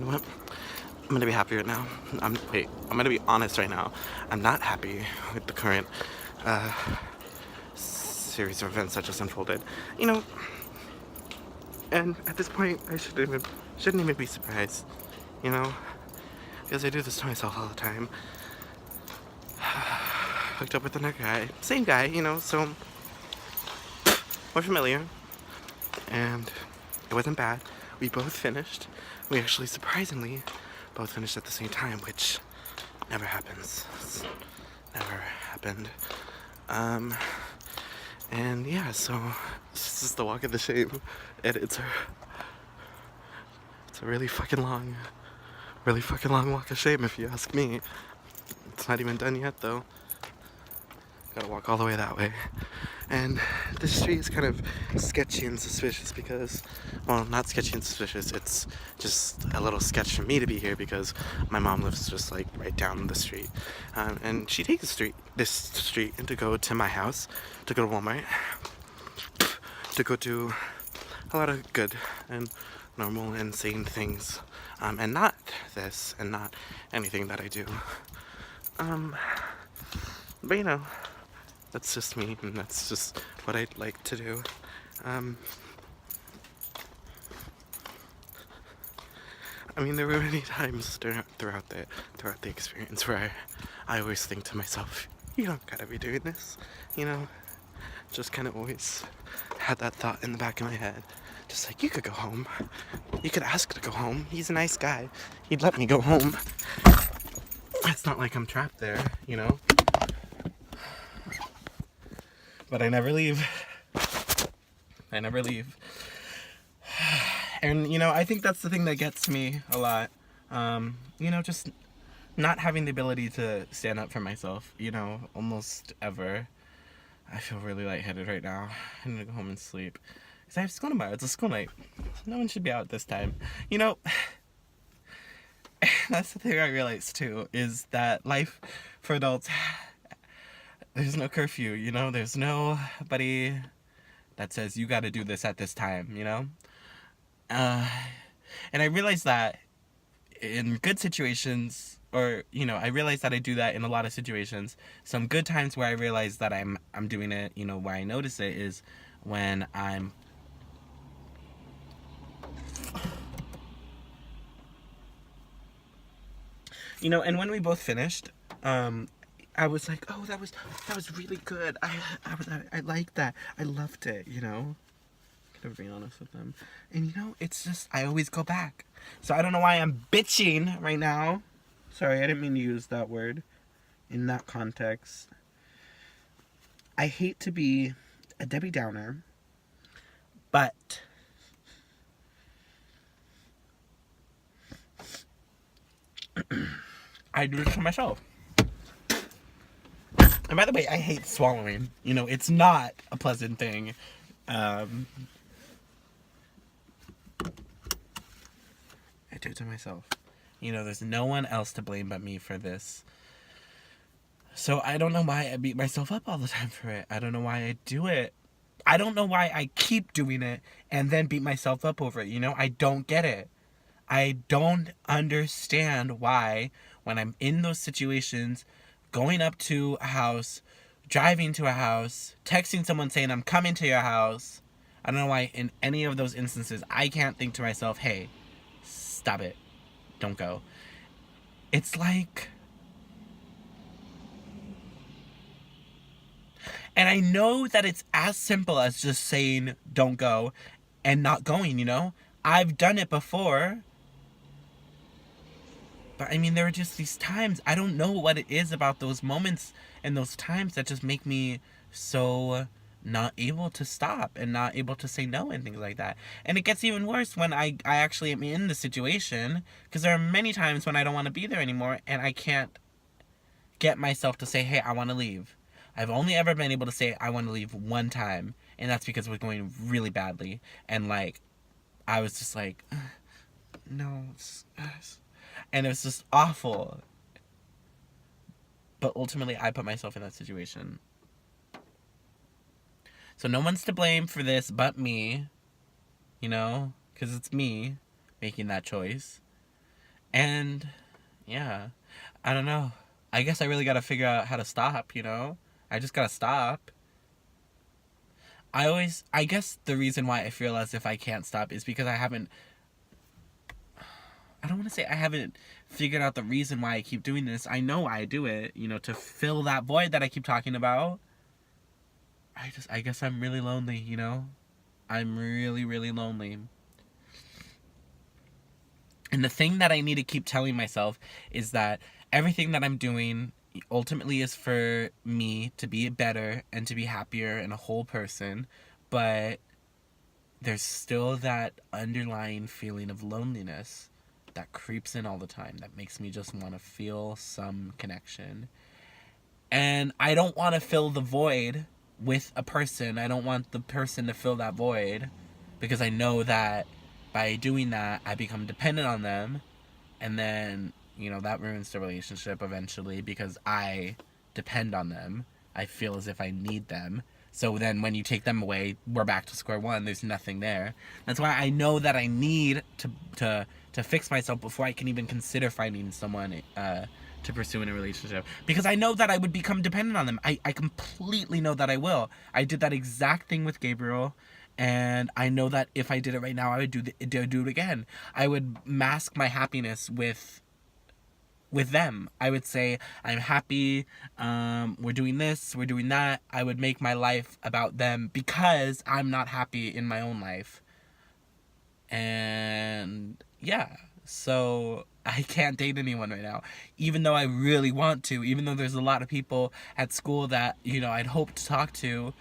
know what? I'm gonna be happy right now. I'm gonna be honest right now. I'm not happy with the current uh, series of events that just unfolded. You know, and at this point, I shouldn't even be surprised. You know, because I do this to myself all the time. Hooked up with another guy, same guy. So we're familiar, and it wasn't bad. We both finished. We actually surprisingly both finished at the same time, which never happens. It's never happened. And yeah, so this is the walk of the shame, and it's a really fucking long walk of shame if you ask me. It's not even done yet though. Gotta walk all the way that way. And this street is kind of sketchy and suspicious because, well, not sketchy and suspicious, it's just a little sketch for me to be here because my mom lives just like right down the street. And she takes this street and to go to my house, to go to Walmart, to go do a lot of good and normal and sane things. And not this, and not anything that I do. But that's just me, and that's just what I'd like to do. I mean, there were many times throughout the experience where I always think to myself, you don't gotta be doing this, Just kind of always had that thought in the back of my head. Just like, you could go home. You could ask to go home. He's a nice guy. He'd let me go home. It's not like I'm trapped there, But I never leave. I never leave. And, I think that's the thing that gets me a lot. Just not having the ability to stand up for myself, almost ever. I feel really lightheaded right now. I need to go home and sleep. Because I have school tomorrow. It's a school night. No one should be out at this time. That's the thing I realized, too, is that life for adults, there's no curfew, There's nobody that says you got to do this at this time, And I realized that in good situations, or I realized that I do that in a lot of situations. Some good times where I realize that I'm doing it, where I notice it is when I'm and when we both finished, I was like, oh, that was really good. I liked that. I loved it, Kind of being honest with them. And it's just, I always go back. So I don't know why I'm bitching right now. Sorry, I didn't mean to use that word in that context. I hate to be a Debbie Downer, but I do it to myself. And by the way, I hate swallowing. It's not a pleasant thing. I do it to myself. There's no one else to blame but me for this. So I don't know why I beat myself up all the time for it. I don't know why I do it. I don't know why I keep doing it and then beat myself up over it. I don't get it. I don't understand why, when I'm in those situations, going up to a house, driving to a house, texting someone saying I'm coming to your house, I don't know why in any of those instances I can't think to myself, hey, stop it. Don't go. It's like... And I know that it's as simple as just saying don't go and not going, I've done it before. But I mean, there are just these times, I don't know what it is about those moments and those times that just make me so not able to stop and not able to say no and things like that. And it gets even worse when I actually am in the situation, because there are many times when I don't want to be there anymore and I can't get myself to say, hey, I want to leave. I've only ever been able to say I want to leave one time, and that's because it was going really badly. And I was just like, no, and it was just awful. But ultimately, I put myself in that situation. So no one's to blame for this but me, because it's me making that choice. And yeah, I don't know. I guess I really gotta figure out how to stop, you know? I just gotta stop. I guess the reason why I feel as if I can't stop is because I don't want to say I haven't figured out the reason why I keep doing this. I know I do it, you know, to fill that void that I keep talking about. I guess I'm really lonely, you know? I'm really, really lonely. And the thing that I need to keep telling myself is that everything that I'm doing ultimately is for me to be better and to be happier and a whole person. But there's still that underlying feeling of loneliness that creeps in all the time that makes me just want to feel some connection. And I don't want to fill the void with a person. I don't want the person to fill that void because I know that by doing that, I become dependent on them. And then, you know, that ruins the relationship eventually because I depend on them. I feel as if I need them. So then when you take them away, we're back to square one. There's nothing there. That's why I know that I need to fix myself before I can even consider finding someone to pursue in a relationship. Because I know that I would become dependent on them. I completely know that I will. I did that exact thing with Gabriel. And I know that if I did it right now, I would do it again. I would mask my happiness with them. I would say I'm happy. We're doing this. We're doing that. I would make my life about them because I'm not happy in my own life. And yeah, so I can't date anyone right now, even though I really want to. Even though there's a lot of people at school that I'd hope to talk to,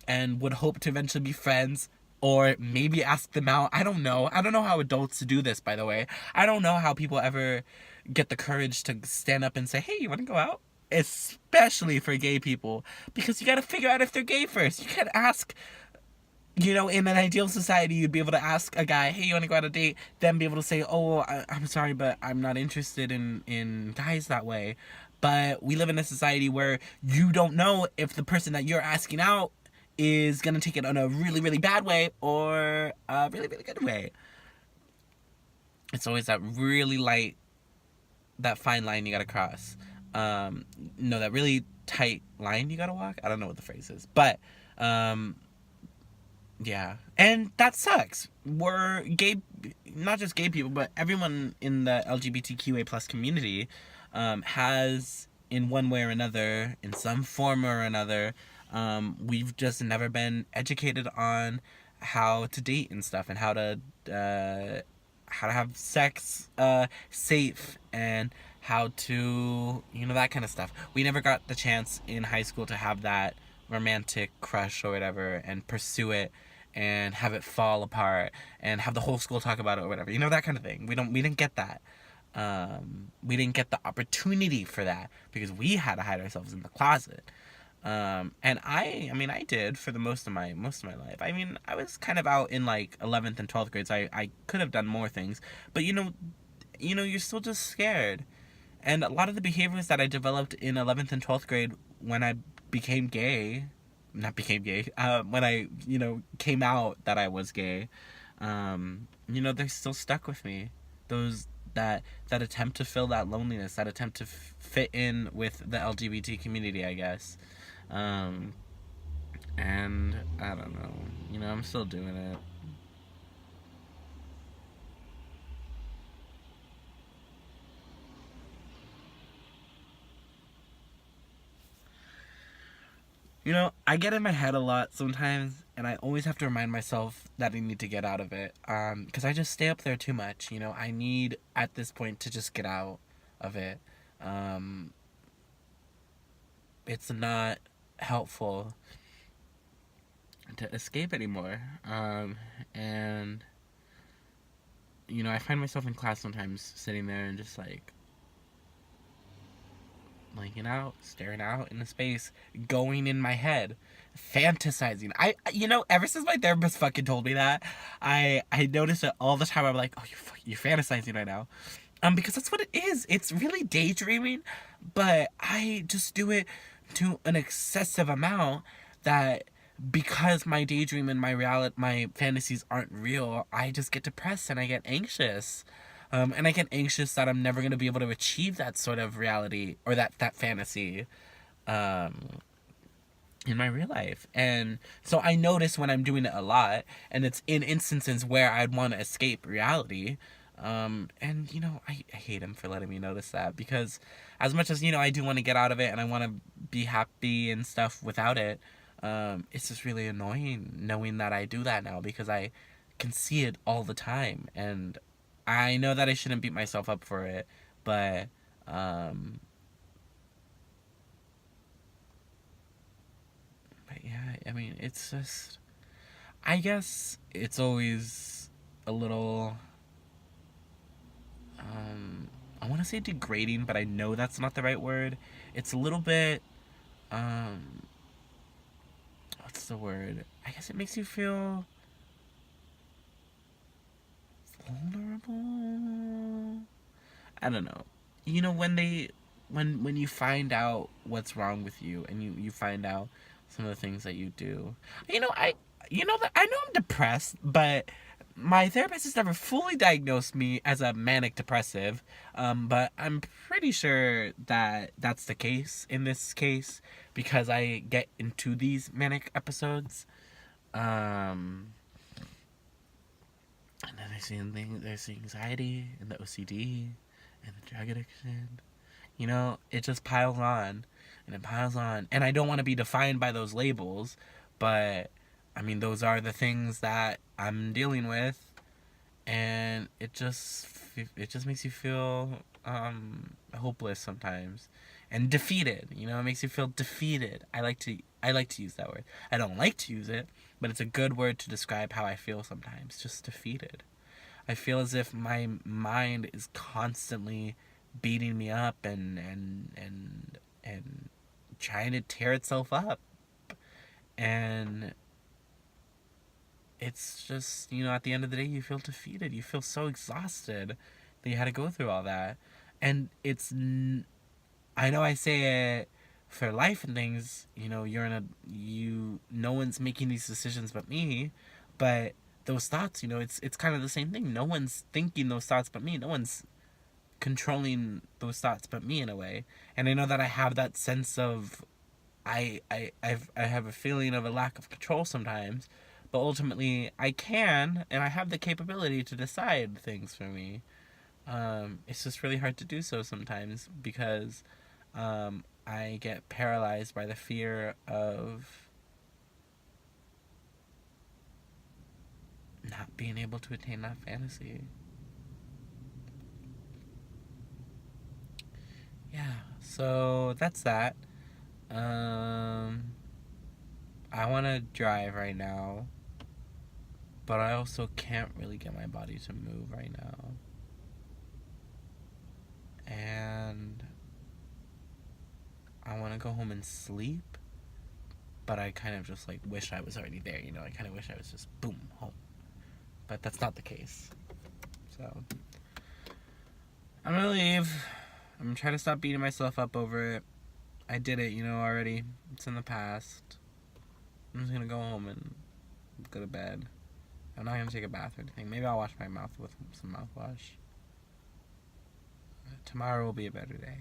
and would hope to eventually be friends. Or maybe ask them out. I don't know. I don't know how adults do this, by the way. I don't know how people ever get the courage to stand up and say, hey, you want to go out? Especially for gay people. Because you got to figure out if they're gay first. You can't ask, in an ideal society, you'd be able to ask a guy, hey, you want to go on a date? Then be able to say, oh, I'm sorry, but I'm not interested in guys that way. But we live in a society where you don't know if the person that you're asking out is going to take it in a really, really bad way or a really, really good way. It's always that really light, that fine line you got to cross. No, that really tight line you got to walk. I don't know what the phrase is. But, yeah. And that sucks. We're gay, not just gay people, but everyone in the LGBTQA plus community has, in one way or another, in some form or another, we've just never been educated on how to date and stuff, and how to have sex safe, and how to, that kind of stuff. We never got the chance in high school to have that romantic crush or whatever and pursue it and have it fall apart and have the whole school talk about it or whatever. That kind of thing. We didn't get that. We didn't get the opportunity for that because we had to hide ourselves in the closet. And I did for the most of my life. I was kind of out in like 11th and 12th grades. I could have done more things, but you're still just scared. And a lot of the behaviors that I developed in 11th and 12th grade when I became gay, not became gay, when I, came out that I was gay, they're still stuck with me. That attempt to fill that loneliness, that attempt to fit in with the LGBT community, I guess. And I don't know. I'm still doing it. I get in my head a lot sometimes, and I always have to remind myself that I need to get out of it. Because I just stay up there too much. I need, at this point, to just get out of it. It's not helpful to escape anymore. And, I find myself in class sometimes sitting there and just like, blinking out, staring out into space, going in my head, fantasizing. Ever since my therapist fucking told me that, I notice it all the time. I'm like, oh, you're fantasizing right now, because that's what it is. It's really daydreaming, but I just do it to an excessive amount that. Because my daydream and my fantasies aren't real, I just get depressed and I get anxious. And I get anxious that I'm never going to be able to achieve that sort of reality or that fantasy in my real life. And so I notice when I'm doing it a lot, and it's in instances where I'd want to escape reality. And I hate him for letting me notice that, because as much as I do want to get out of it and I want to be happy and stuff without it, it's just really annoying knowing that I do that now, because I can see it all the time, and I know that I shouldn't beat myself up for it, but um, yeah, I mean, it's just, I guess it's always a little, I want to say degrading, but I know that's not the right word. It's a little bit, um, what's the word? I guess it makes you feel vulnerable. I don't know. When when you find out what's wrong with you, and you find out some of the things that you do. I that I know I'm depressed, but my therapist has never fully diagnosed me as a manic depressive. But I'm pretty sure that that's the case in this case, because I get into these manic episodes. Um, and then there's the anxiety and the OCD and the drug addiction. It just piles on and it piles on. And I don't want to be defined by those labels, but I mean, those are the things that I'm dealing with. And it just makes you feel hopeless sometimes, and defeated. It makes you feel defeated. I like to use that word. I don't like to use it, but it's a good word to describe how I feel sometimes. Just defeated. I feel as if my mind is constantly beating me up and trying to tear itself up. And it's just, at the end of the day, you feel defeated. You feel so exhausted that you had to go through all that. And I know I say it for life and things, no one's making these decisions but me. But those thoughts, it's kind of the same thing. No one's thinking those thoughts but me. No one's controlling those thoughts but me, in a way. And I know that I have that sense of, I have a feeling of a lack of control sometimes, but ultimately I can, and I have the capability to decide things for me. It's just really hard to do so sometimes, because I get paralyzed by the fear of not being able to attain that fantasy. Yeah, so that's that. Um, I want to drive right now, but I also can't really get my body to move right now. And I want to go home and sleep, but I kind of just wish I was already there. I kind of wish I was just boom home, but that's not the case. So I'm gonna leave. I'm gonna try to stop beating myself up over it. I did it, already. It's in the past. I'm just gonna go home and go to bed. I'm not gonna take a bath or anything. Maybe I'll wash my mouth with some mouthwash. Tomorrow will be a better day.